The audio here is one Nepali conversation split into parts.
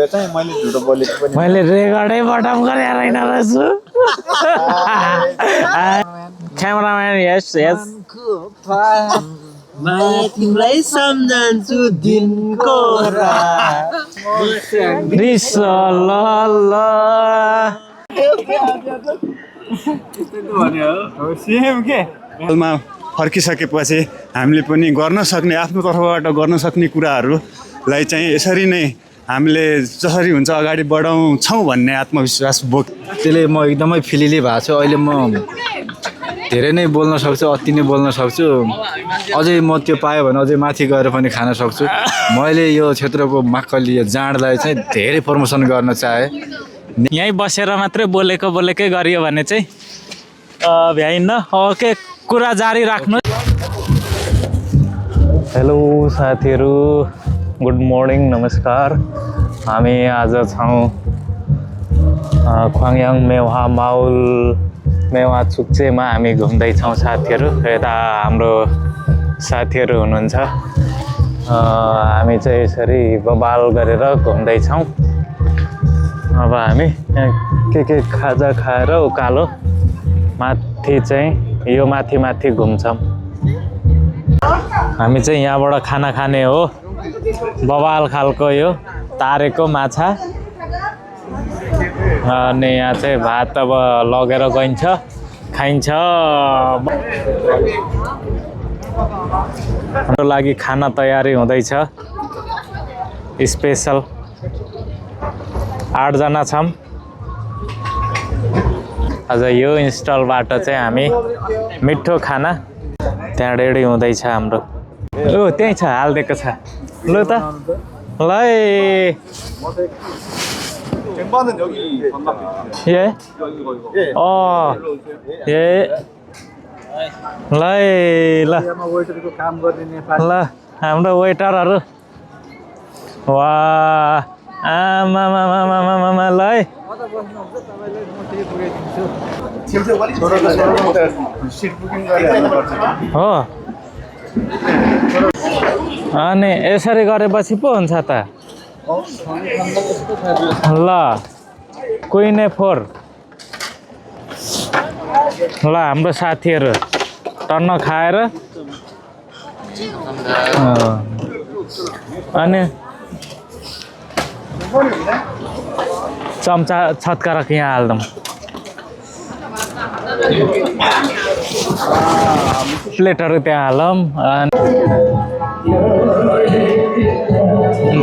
मैले रेकर्डै बटम गरेर रहेछु क्यामेराम्यान यस यस माया तिमीलाई सम्झन्छु दिनको मा फर्किसकेपछि हामीले पनि गर्न सक्ने आफ्नो तर्फबाट गर्न सक्ने कुराहरूलाई चाहिँ यसरी नै हामीले जसरी हुन्छ अगाडि बढाउँछौँ भन्ने आत्मविश्वास बोक त्यसले म एकदमै फिलिली भएको छु। अहिले म धेरै नै बोल्न सक्छु, अति नै बोल्न सक्छु। अझै म त्यो पायो भने अझै माथि गएर पनि खान सक्छु। मैले यो क्षेत्रको माक्कली जाँडलाई चाहिँ धेरै प्रमोसन गर्न चाहे। यहीँ बसेर मात्रै बोलेकै गरियो भने चाहिँ भ्याइन्न। ओके, कुरा जारी राख्नु। हेलो साथीहरू, गुड मर्निङ, नमस्कार। हामी आज छौँ ख्वाङयाङ मेवा माउल मेवा चुक्चेमा हामी घुम्दैछौँ साथीहरू। यता हाम्रो साथीहरू हुनुहुन्छ। हामी चाहिँ यसरी बबाल गरेर घुम्दैछौँ। अब हामी के खाजा खाएर उकालो माथि चाहिँ यो माथि घुम्छौँ। हामी चाहिँ यहाँबाट खाना खाने हो। बबाल खालको यो तारेको माछा। अनि यहाँ चाहिँ भात अब लगेर गइन्छ, खाइन्छ। हाम्रो लागि खाना तयारी हुँदैछ। स्पेसल 8 जना छौँ। आज यो इन्स्टलबाट चाहिँ हामी मिठो खाना त्यहाँ रेडी हुँदैछ हाम्रो। ओ त्यहीँ छ, हालिदिएको छ। ल त ल ल हाम्रो वेटरहरू वा आमा ल हो। अनि यसरी गरेपछि पो हुन्छ त। ल कुइने 4 ल हाम्रो साथीहरू टन्न खाएर अनि चम्चा छत्कारा यहाँ हाल्दौँ। प्लेटहरू त्यहाँ हालौँ।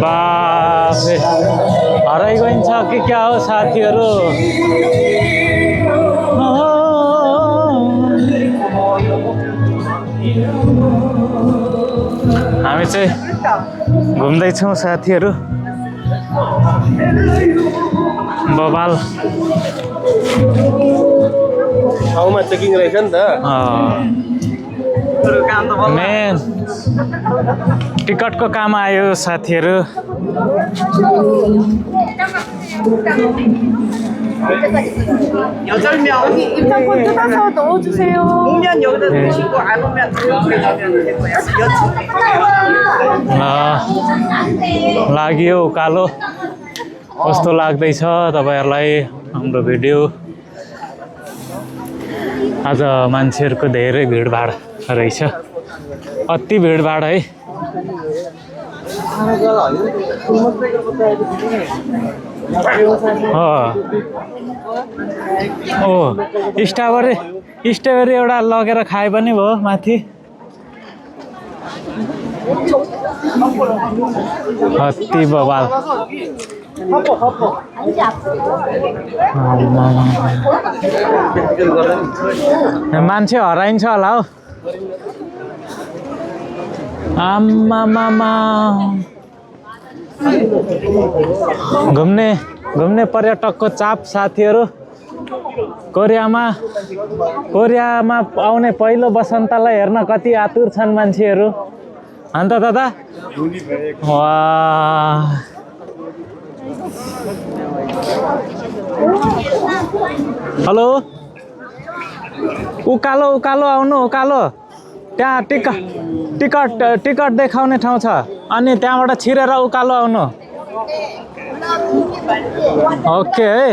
बाफे हराइ गइन्छ कि क्या हो साथीहरू। हामी चाहिँ घुम्दैछौँ साथीहरू। बबाल ठाउँमा चेकिङ रहेछ नि त। मेन टिकटको काम आयो साथीहरू। 입장권 뜯어서 넣어주세요. 목련 여기다 넣으시고 알보면 लाग्यो उकालो। कस्तो लाग्दैछ तपाईँहरूलाई हाम्रो भिडियो? आज मान्छेहरूको धेरै भिडभाड रहेछ, अति भिडभाड है। ओ स्ट्रबेरी एउटा लगेर खाए पनि भयो माथि। अति बबाल। मान्छे हराइन्छ होला हौ। आमामामा घुम्ने पर्यटकको चाप साथीहरू। कोरियामा आउने पहिलो वसन्तलाई हेर्न कति आतुर छन् मान्छेहरू। अन्त दादा वाह, हेलो, उकालो आउनु, उकालो। त्यहाँ टिकट देखाउने ठाउँ छ। अनि त्यहाँबाट छिरेर उकालो आउनु। ओके है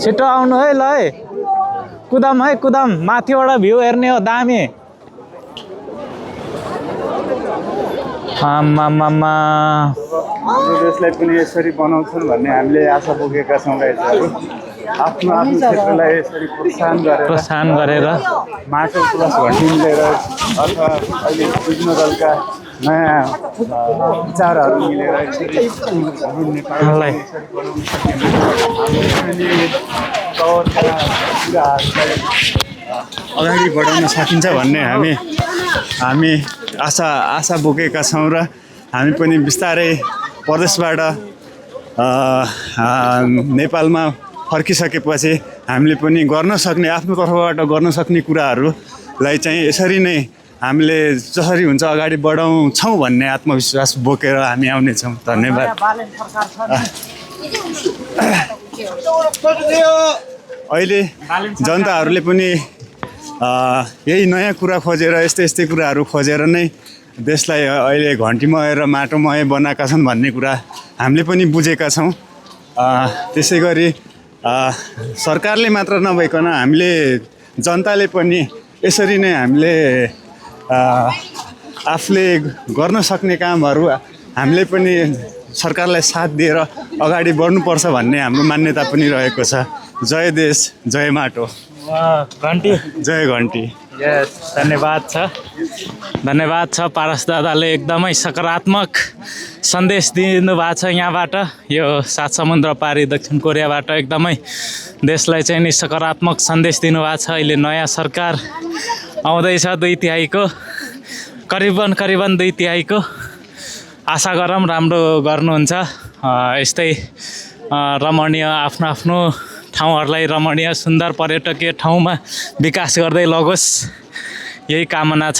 छिटो आउनु है ल है कुदाम माथिबाट भ्यू हेर्ने हो दामी आमामामा हाम्रो देशलाई पनि यसरी बनाउँछन् भन्ने हामीले आशा बोकेका छौँ राइजहरू आफ्नो क्षेत्रलाई यसरी प्रोत्साहन गरेर माटो प्लस घटी मिलेर अथवा अहिले विभिन्न दलका नयाँ विचारहरू मिलेर यसरी हाम्रो नेपाललाई यसरी बनाउन कुराहरूलाई अगाडि बढाउन सकिन्छ भन्ने हामी आशा बोकेका छौँ र हामी पनि बिस्तारै प्रदेशबाट नेपालमा फर्किसकेपछि हामीले पनि गर्न सक्ने आफ्नो तर्फबाट गर्न सक्ने कुराहरूलाई चाहिँ यसरी नै हामीले जसरी हुन्छ अगाडि बढाउँछौँ भन्ने आत्मविश्वास बोकेर हामी आउनेछौँ धन्यवाद अहिले जनताहरूले पनि यही नयाँ कुरा खोजेर यस्तै कुराहरू खोजेर नै देशलाई अहिले घन्टीमय र माटोमय बनाएका छन् भन्ने कुरा हामीले पनि बुझेका छौँ त्यसै गरी सरकारले मात्र नभइकन हामीले जनताले पनि यसरी नै हामीले आफूले गर्न सक्ने कामहरू हामीले पनि सरकारलाई साथ दिएर अगाडि बढ्नुपर्छ भन्ने हाम्रो मान्यता पनि रहेको छ जय देश जय माटो घन्टी जय घन्टी यस धन्यवाद छ पारस दादाले एकदमै सकारात्मक सन्देश दिनु भएको छ यहाँबाट यो 7 समुद्र पारी दक्षिण कोरियाबाट एकदमै देशलाई चाहिँ नि सकारात्मक सन्देश दिनुभएको छ अहिले नयाँ सरकार आउँदैछ 2/3 करिबन 2/3 आशा गरौँ राम्रो गर्नुहुन्छ यस्तै रमणीय आफ्नो ठाउँहरूलाई रमणीय सुन्दर पर्यटकीय ठाउँमा विकास गर्दै लगोस् यही कामना छ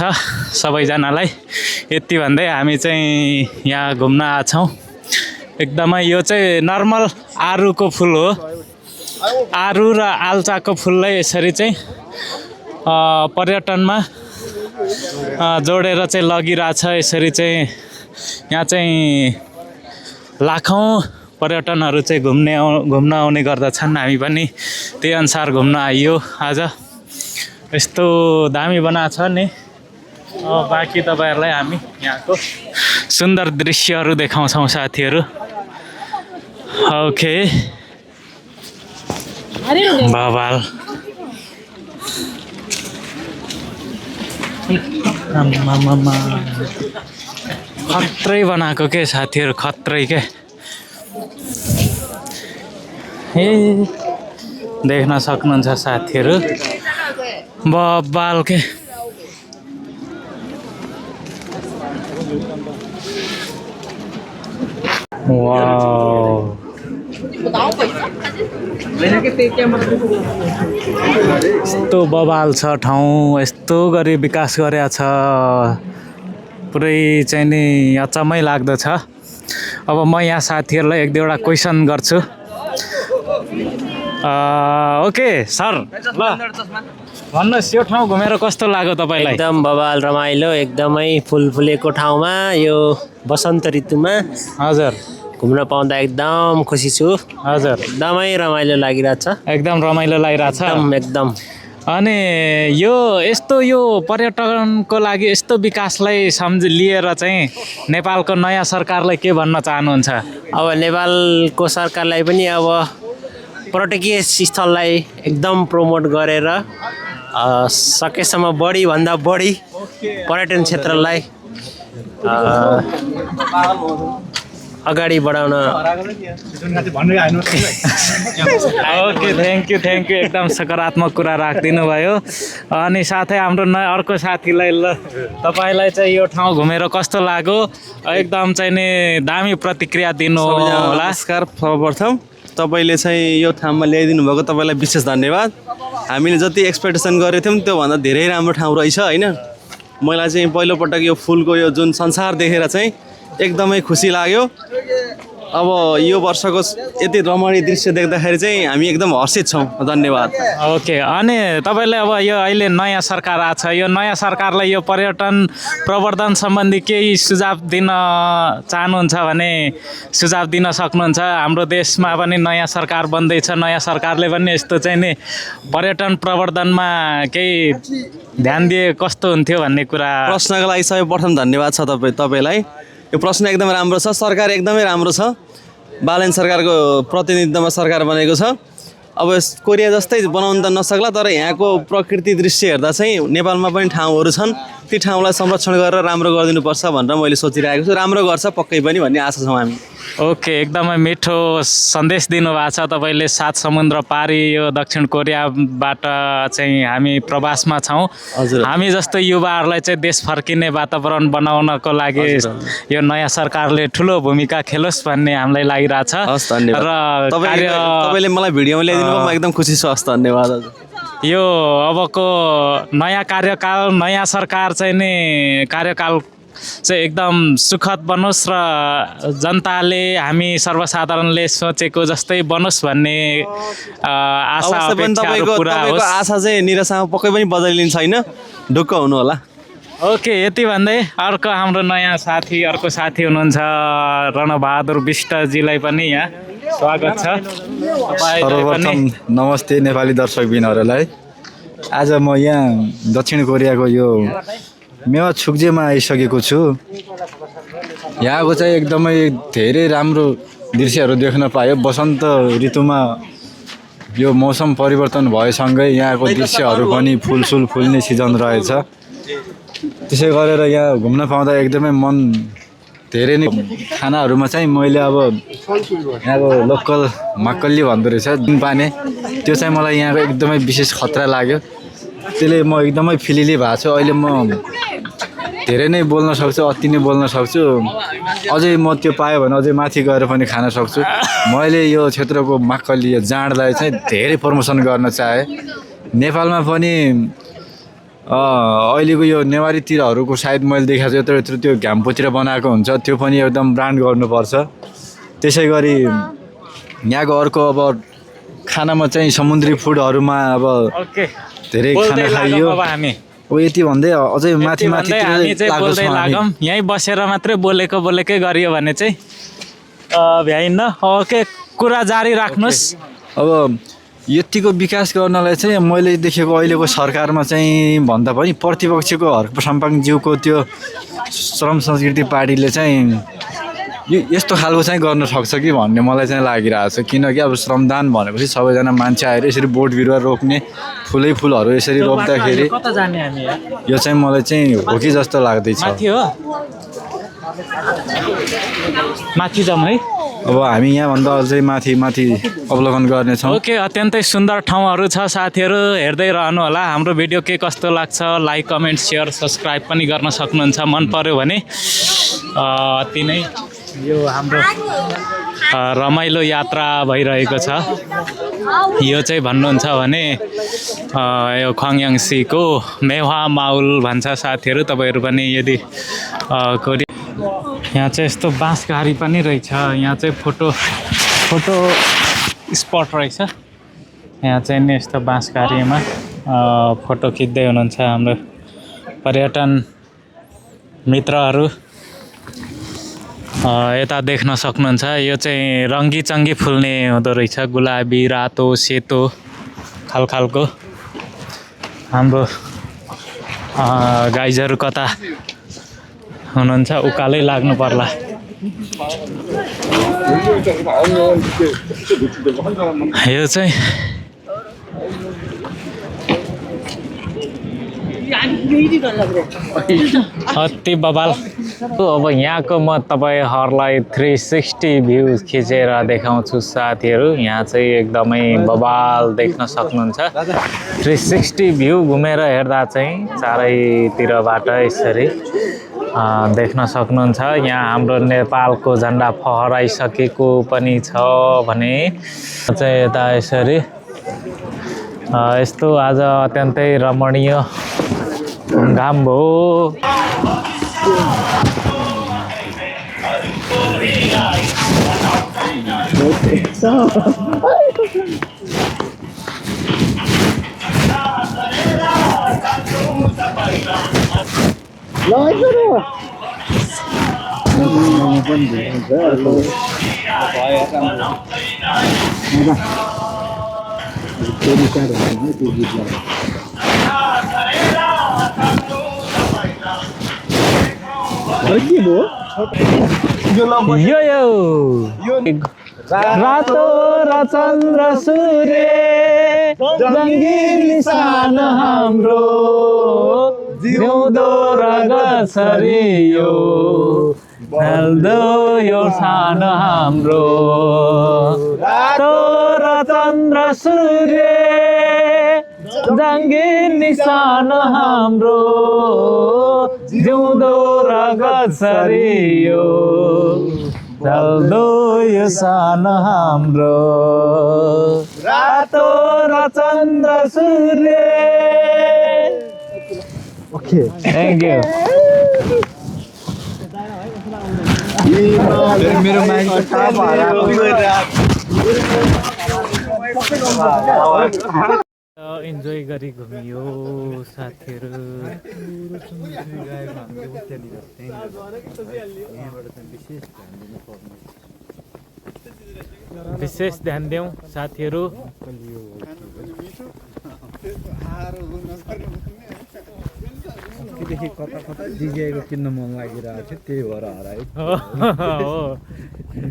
सबैजनालाई यति भन्दै हामी चाहिँ यहाँ घुम्न आछौँ एकदमै यो चाहिँ नर्मल आरुको फुल हो आरु र आल्चाको फुललाई यसरी चाहिँ पर्यटनमा जोडेर चाहिँ लगिरहेछ यसरी चाहिँ यहाँ चाहिँ लाखौँ पर्यटनहरू चाहिँ घुम्न आउने गर्दछन् हामी पनि त्यही अनुसार घुम्न आइयो आज यस्तो दामी बनाएको छ नि बाँकी तपाईँहरूलाई हामी यहाँको सुन्दर दृश्यहरू देखाउँछौँ साथीहरू ओके बवाल खत्रै बनाएको के साथीहरू खत्रै के देख्न सक्नुहुन्छ साथीहरू बवाल के वाउ यस्तो बवाल छ ठाउँ यस्तो गरी विकास गरेको छ पुरै चाहिँ नि अचम्मै लाग्दछ अब म यहाँ साथीहरूलाई 1-2वटा क्वेसन गर्छु ओके सर ल भन्नुहोस् यो ठाउँ घुमेर कस्तो लाग्यो तपाईँलाई एकदम बवाल रमाइलो एकदमै फुल फुलेको ठाउँमा यो वसन्त ऋतुमा हजुर घुम्न पाउँदा एकदम खुसी छु हजुर एकदमै रमाइलो लागिरहेछ एकदम रमाइलो लागिरहेछ एकदम अनि यो पर्यटनको लागि यस्तो विकासलाई लिएर चाहिँ नेपालको नयाँ सरकारलाई के भन्न चाहनुहुन्छ अब नेपालको सरकारलाई पनि अब पर्यटकीय स्थललाई एकदम प्रमोट गरेर सकेसम्म बढीभन्दा बढी पर्यटन क्षेत्रलाई अगाडि बढाउन ओके थ्याङ्क यू एकदम सकारात्मक कुरा राखिदिनु भयो अनि साथै हाम्रो अर्को साथीलाई ल तपाईँलाई चाहिँ यो ठाउँ घुमेर कस्तो लाग्यो एकदम चाहिँ नि दामी प्रतिक्रिया दिनु होला नमस्कार सर्वप्रथम तपाईँले चाहिँ यो ठाउँमा ल्याइदिनु भएको तपाईँलाई विशेष धन्यवाद हामीले जति एक्सपेक्टेसन गरेको थियौँ त्योभन्दा धेरै राम्रो ठाउँ रहेछ होइन मलाई चाहिँ पहिलोपटक यो फुलको यो जुन संसार देखेर चाहिँ एकदमै खुसी लाग्यो अब यो वर्षको यति रमणीय दृश्य देख्दाखेरि चाहिँ हामी एकदम हर्षित छौँ। धन्यवाद। ओके, अनि तपाईँले अब यो अहिले नयाँ सरकार आएको छ, यो नयाँ सरकारलाई यो पर्यटन प्रवर्धन सम्बन्धी केही सुझाव दिन चाहनुहुन्छ भने सुझाव दिन सक्नुहुन्छ? हाम्रो देशमा पनि नयाँ सरकार बन्दैछ, नयाँ सरकारले पनि यस्तो चाहिँ नि पर्यटन प्रवर्धनमा केही ध्यान दिए कस्तो हुन्थ्यो भन्ने कुरा। प्रश्नको लागि सर्वप्रथम धन्यवाद छ तपाईँलाई। यो प्रश्न एकदमै राम्रो छ। सरकार एकदमै राम्रो छ। बालेन सरकारको प्रतिनिधित्वमा सरकार बनेको छ। अब कोरिया जस्तै बनाउन त नसक्ला, तर यहाँको प्रकृति दृश्य हेर्दा चाहिँ नेपालमा पनि ठाउँहरू छन्, ती ठाउँलाई संरक्षण गरेर राम्रो गरिदिनुपर्छ भनेर मैले सोचिरहेको छु। राम्रो गर्छ पक्कै पनि भन्ने आशा छौँ हामी। ओके, एकदमै मिठो सन्देश दिनुभएको छ तपाईँले। 7 समुद्र पारी यो दक्षिण कोरियाबाट चाहिँ हामी प्रवासमा छौँ। हजुर। हामी जस्तो युवाहरूलाई चाहिँ देश फर्किने वातावरण बनाउनको लागि यो नयाँ सरकारले ठुलो भूमिका खेलोस् भन्ने हामीलाई लागिरहेछ। हस्, धन्यवाद। र तपाईँले मलाई भिडियोमा ल्याइदिनु भयो, म एकदम खुसी छु। हस्, धन्यवाद। यो अबको नयाँ कार्यकाल, नयाँ सरकार चाहिँ नि कार्यकाल चाहिँ एकदम सुखद बनोस् र जनताले हामी सर्वसाधारणले सोचेको जस्तै बनोस् भन्ने आशा अपेक्षाहरू पुरा होस्। आशा चाहिँ निराशामा पक्कै पनि बदलिने छैन, ढुक्क हुनु होला। ओके, यति भन्दै अर्को हाम्रो नयाँ साथी, अर्को साथी हुनुहुन्छ रणबहादुर विष्टजीलाई पनि यहाँ स्वागत छ। सर्वप्रथम नमस्ते नेपाली दर्शकबिनहरूलाई। आज म यहाँ दक्षिण कोरियाको यो मेवा छुक्जेमा आइसकेको छु। यहाँको चाहिँ एकदमै धेरै राम्रो दृश्यहरू देख्न पायो। वसन्त ऋतुमा यो मौसम परिवर्तन भएसँगै यहाँको दृश्यहरू पनि फुलसुल फुल्ने सिजन रहेछ। त्यसै गरेर यहाँ घुम्न पाउँदा एकदमै मन धेरै नै। खानाहरूमा चाहिँ मैले अब यहाँको लोकल मक्कली भन्दो रहेछ दिनपाने, त्यो चाहिँ मलाई यहाँको एकदमै विशेष खतरा लाग्यो। त्यसले म एकदमै फिलिली भएको छु। अहिले म धेरै नै बोल्न सक्छु, अति नै बोल्न सक्छु। अझै म त्यो पायो भने अझै माथि गएर पनि खान सक्छु। मैले यो क्षेत्रको मक्कली जाँडलाई चाहिँ धेरै प्रमोसन गर्न चाहेँ। नेपालमा पनि अहिलेको यो नेवारी तिरहरूको सायद मैले देखाएको छु, यत्रो यत्रो त्यो घ्याम्पोतिर बनाएको हुन्छ, त्यो पनि एकदम ब्रान्ड गर्नुपर्छ। त्यसै गरी यहाँको अर्को अब खानामा चाहिँ समुद्री फुडहरूमा अब धेरै खाना खाइयो। ओ यति भन्दै अझै माथि माथि लागौँ। यहीँ बसेर मात्रै बोलेकै गरियो भने चाहिँ भ्याइन्न। ओके, कुरा जारी राख्नुहोस्। अब यतिको विकास गर्नलाई चाहिँ मैले देखेको अहिलेको सरकारमा चाहिँ भन्दा पनि प्रतिपक्षको हर्क साम्पाङज्यूको त्यो श्रम संस्कृति पार्टीले चाहिँ यस्तो खालको चाहिँ गर्न सक्छ कि भन्ने मलाई चाहिँ लागिरहेको छ। किनकि अब श्रमदान भनेपछि सबैजना मान्छे आएर यसरी बोट बिरुवा रोप्ने, फुलहरू यसरी रोप्दाखेरि यो चाहिँ मलाई चाहिँ हो कि जस्तो लाग्दैछ। माथि जाउँ है। अब हामी यहाँभन्दा अझै माथि अवलोकन गर्नेछौँ। ओके, अत्यन्तै सुन्दर ठाउँहरू छ। साथीहरू हेर्दै रहनु होला। हाम्रो भिडियो के कस्तो लाग्छ लाइक, कमेन्ट, सेयर, सब्सक्राइब पनि गर्न सक्नुहुन्छ मन पर्यो भने। अति नै यो हाम्रो रमाइलो यात्रा भइरहेको छ। यो चाहिँ भन्नुहुन्छ भने यो खङयाङसीको मेवा माउल भन्छ साथीहरू। तपाईँहरू पनि यदि यहाँ चाहिँ यस्तो बाँसघारी पनि रहेछ। यहाँ चाहिँ फोटो स्पट रहेछ। यहाँ चाहिँ नि यस्तो बाँसघारीमा फोटो खिच्दै हुनुहुन्छ हाम्रो पर्यटन मित्रहरू। यता देख्न सक्नुहुन्छ यो चाहिँ रङ्गी चङ्गी फुल्ने हुँदो रहेछ, गुलाबी, रातो, सेतो खालको। हाम्रो गाइजहरू कता हुनुहुन्छ उकालै लाग्नु पर्ला। यो चाहिँ अति बबाल। अब यहाँको म तपाईँहरूलाई 360 भ्यू खिचेर देखाउँछु साथीहरू। यहाँ चाहिँ एकदमै बबाल देख्न सक्नुहुन्छ। 360 भ्यू घुमेर हेर्दा चाहिँ चारैतिरबाट यसरी देख्न सक्नुहुन्छ। यहाँ हाम्रो नेपालको झन्डा फहराइसकेको पनि छ भने चाहिँ यता यसरी यस्तो आज अत्यन्तै रमणीय घाम भयो। रातो र चन्द्र सूर्य रङ्गीन निशान हाम्रो जिउँदो र गछरी यो ढल्दो यो सान हाम्रो रातो र चन्द्र सूर्य रङ्गीन निशान हाम्रो जिउँदो र गछरी यो ढल्दो यो सान हाम्रो रातो र चन्द्र सूर्य ओके थ्याङ्क यू मेरो माइक इन्जोय गरी घुमियो साथीहरू विशेष ध्यान देऊ साथीहरू कता कता डिजेको किन्न मन लागिरहेको थियो त्यही भएर हरायो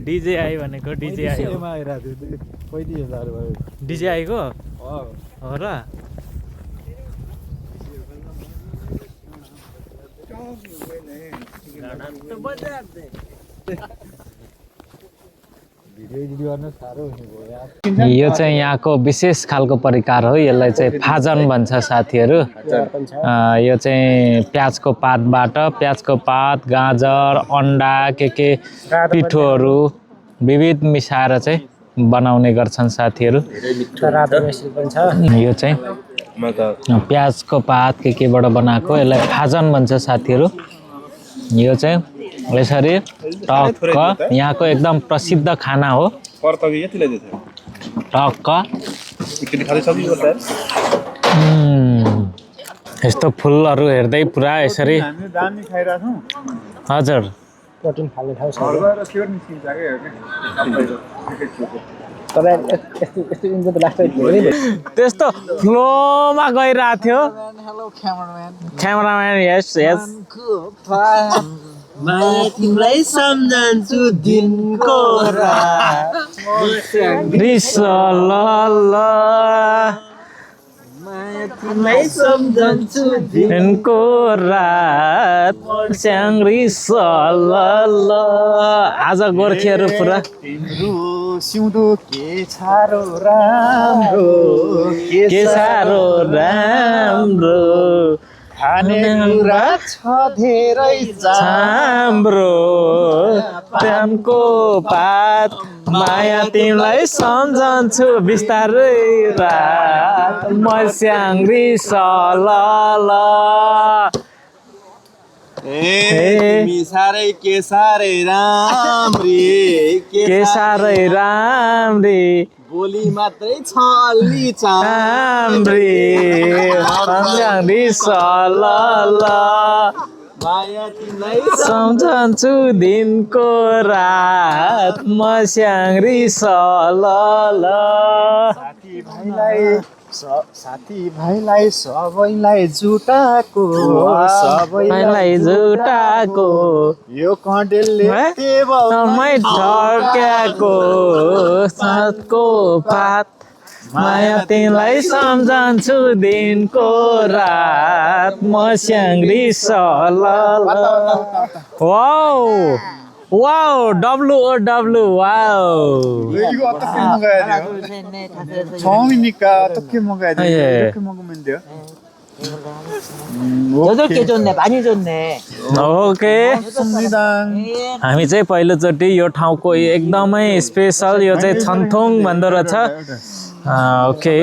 डिजे आयो भनेको डिजे आयो आइरहेको थियो 35,000 भयो डिजे आएको हो र यो चाहिँ यहाँको विशेष खालको परिकार हो यसलाई चाहिँ फाजन भन्छ साथीहरू यो चाहिँ प्याजको पातबाट प्याजको पात गाजर अन्डा के पिठोहरू विविध मिसाएर चाहिँ बनाउने गर्छन् साथीहरू यो चाहिँ प्याजको पात केबाट बनाएको यसलाई फाजन भन्छ साथीहरू यो चाहिँ यसरी टक्क यहाँको एकदम प्रसिद्ध खाना हो टक्क यस्तो फुलहरू हेर्दै पुरा यसरी हजुर त्यस्तो फ्लोमा गइरहेको थियो क्यामेराम्यान यस यस माया तिमीलाई सम्झन्छु दिनको माया तिमीलाई सम्झन्छु दिनको रात स्याङ्री सल आज गोर्खेहरू पुरा सिउँदो के साह्रो राम्रो के साह्रो राम्रो खाने कुरा छ धेरै हाम्रो प्रेमको पात माया तिमीलाई सम्झन्छु बिस्तारै रात म स्याङ्री सल तिमी साह्रै के साह्रै राम्री के साह्रै राम्री बोली मात्रै छ अलि राम्री स्याङ्री सल माया तिमीलाई सम्झन्छु दिनको रात म स्याङ्री सल साथी भाइलाई सबैलाई जुटाको यो कडेलले टेबलमै ठर्क्याको साथको पात माया तिमीलाई सम्झन्छु दिनको रात म स्याङ्री सल wow wow WOW wow 처음이니까 어떻게 먹어야 돼? 이렇게 먹으면 돼요? 8개 줬네 많이 줬네 okay 좋습니다. हामी चाहिँ पहिलोचोटि यो ठाउँको एकदमै स्पेसल यो चाहिँ छन्थोङ भन्दो रहेछ ओके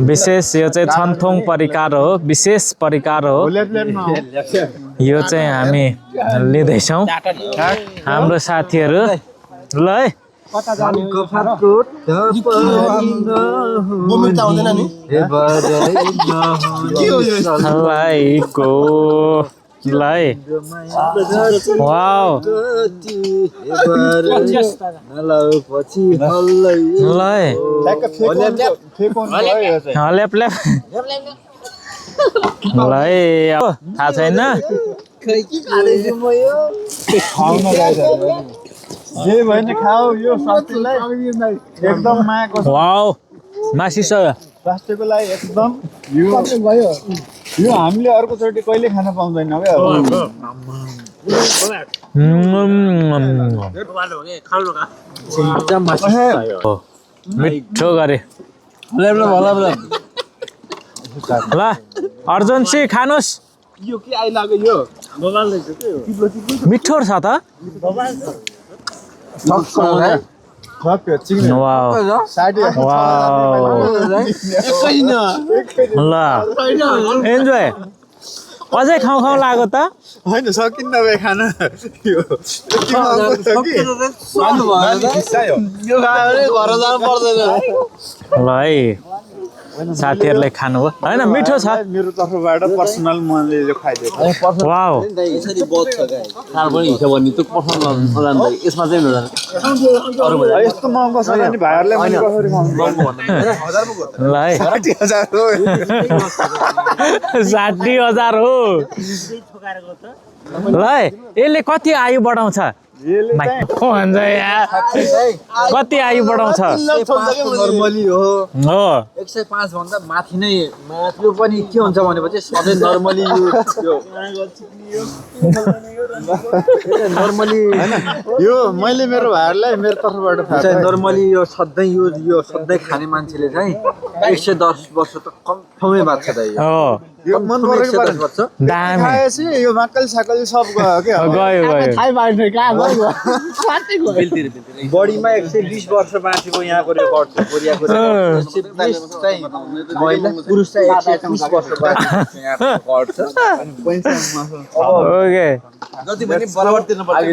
विशेष यो चाहिँ छन्थोङ परिकार हो विशेष परिकार हो यो चाहिँ हामी लिँदैछौँ हाम्रो साथीहरू ल है लाइको लाई वाओ लाई ल्याप ल्याप लाई थाहा छैन जे भयो नि खाऊ यो स्वास्थ्यलाई एकदम मायाको वाओ मासिसक्यो स्वास्थ्यको लागि एकदम यो हामीले अर्कोचोटि कहिले खान पाउँदैन क्या मिठो गरे ल अर्जुन सी खानुहोस् यो के आइलाग्यो यो मिठो छ त वाओ ल इन्जोय अझै खाउँ खाउँ लाग्यो त होइन सकिन्न बे खान यो ल है साथीहरूले खानुभयो होइन मिठो छ मेरो तर्फबाट पर्सनल मैले यो खाइदिएको वाओ यस्तो महँगो छ नि भाइहरूलाई मैले कसरी ल है 60,000 हो ल है यसले कति आयु बढाउँछ कति आयु बढाउँछ नर्मली हो हो 105 भन्दा माथि नै माथि पनि के हुन्छ भनेपछि सधैँ नर्मली नर्मली यो मैले मेरो भाइहरूलाई मेरो तर्फबाट नर्मली यो सधैँ यो सधैँ खाने मान्छेले चाहिँ 110 वर्ष त कमै बाँच्छ त हो यो मन परेको दामी खाएपछि यो माक्कल साकल सब गयो के गयो बढीमा 120 वर्ष बाँचेको यहाँको रेकर्ड छ कोरियाको महिला पुरुष चाहिँ 130 वर्ष बाँचेको यहाँको रेकर्ड छ ओके जति पनि बराबर तिर्नु पर्छ